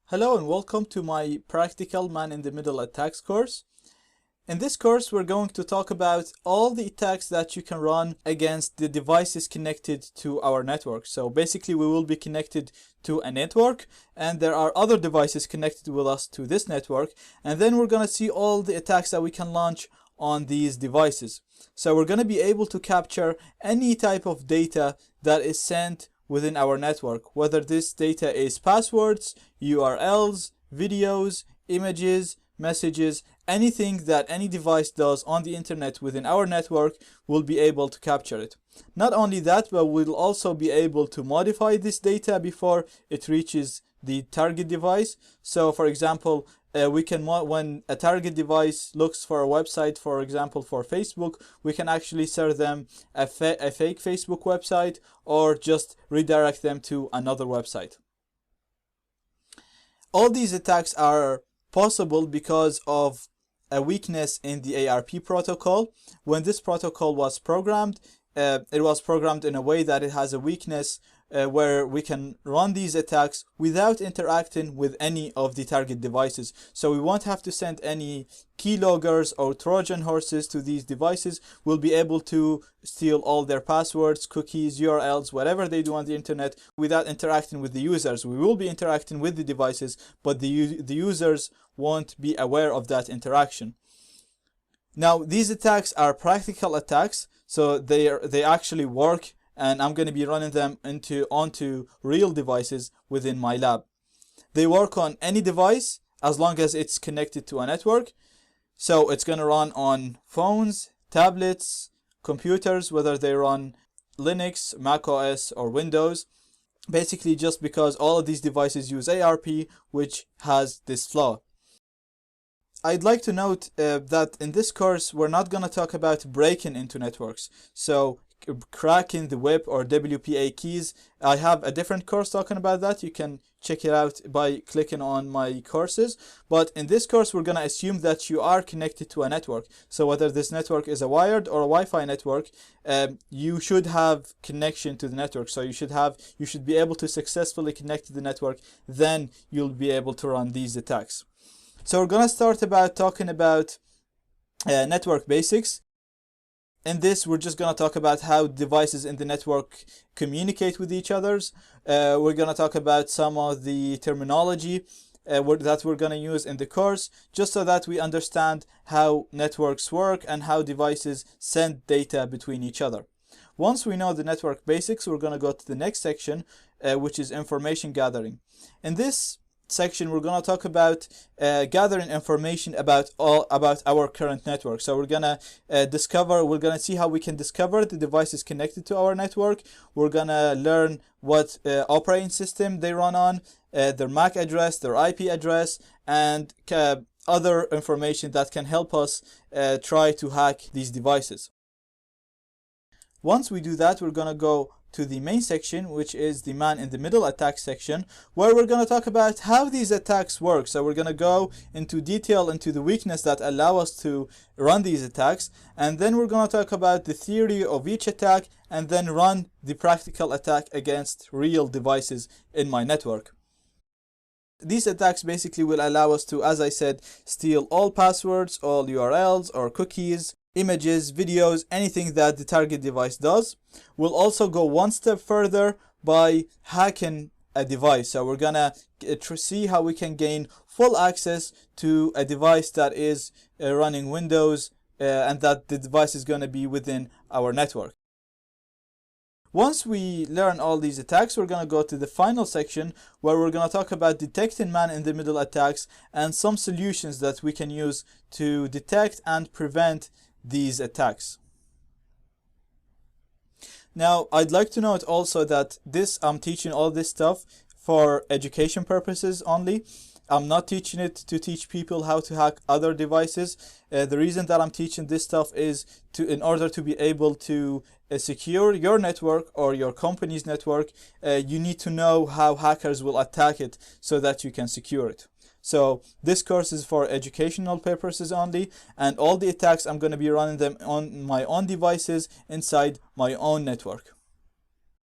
Hello and welcome to my practical man-in-the-middle attacks course. In this course, we're going to talk about all the attacks that you can run against the devices connected to our network. So basically, we will be connected to a network and there are other devices connected with us to this network. And then we're going to see all the attacks that we can launch on these devices. So we're going to be able to capture any type of data that is sent within our network, whether this data is passwords, URLs, videos, images, messages, anything that any device does on the internet within our network, will be able to capture it. Not only that, but we'll also be able to modify this data before it reaches the target device. So for example, when a target device looks for a website, for example for Facebook, we can actually serve them a fake Facebook website or just redirect them to another website. All these attacks are possible because of a weakness in the ARP protocol. When this protocol was programmed, it was programmed in a way that it has a weakness where we can run these attacks without interacting with any of the target devices. So we won't have to send any keyloggers or Trojan horses to these devices. We'll be able to steal all their passwords, cookies, URLs, whatever they do on the internet without interacting with the users. We will be interacting with the devices, but the users won't be aware of that interaction. Now, these attacks are practical attacks, so they actually work, and I'm going to be running them onto real devices within my lab. They work on any device as long as it's connected to a network. So it's going to run on phones, tablets, computers, whether they run Linux, Mac OS, or Windows. Basically, just because all of these devices use ARP, which has this flaw. I'd like to note that in this course, we're not going to talk about breaking into networks. So cracking the WIP or WPA keys. I have a different course talking about that. You can check it out by clicking on my courses. But in this course, we're going to assume that you are connected to a network. So whether this network is a wired or a Wi-Fi network, you should have connection to the network. So you should be able to successfully connect to the network. Then you'll be able to run these attacks. So we're going to start talking about network basics. In this, we're just going to talk about how devices in the network communicate with each other. We're going to talk about some of the terminology that we're going to use in the course, just so that we understand how networks work and how devices send data between each other. Once we know the network basics, we're going to go to the next section, which is information gathering. In this section, we're going to talk about gathering information about our current network. So we're going to see how we can discover the devices connected to our network. We're going to learn what operating system they run on, their MAC address, their IP address, and other information that can help us try to hack these devices. Once we do that, we're going to go to the main section, which is the man-in-the-middle attack section, where we're going to talk about how these attacks work. So we're going to go into detail into the weakness that allow us to run these attacks, and then we're going to talk about the theory of each attack, and then run the practical attack against real devices in my network. These attacks basically will allow us to, as I said, steal all passwords, all URLs or cookies, images, videos, anything that the target device does. We'll also go one step further by hacking a device. So we're gonna see how we can gain full access to a device that is running Windows and that the device is gonna be within our network. Once we learn all these attacks, we're going to go to the final section where we're going to talk about detecting man-in-the-middle attacks and some solutions that we can use to detect and prevent these attacks. Now, I'd like to note also that I'm teaching all this stuff for education purposes only. I'm not teaching it to teach people how to hack other devices. The reason that I'm teaching this stuff is in order to be able to secure your network or your company's network, you need to know how hackers will attack it so that you can secure it. So this course is for educational purposes only, and all the attacks I'm going to be running them on my own devices inside my own network.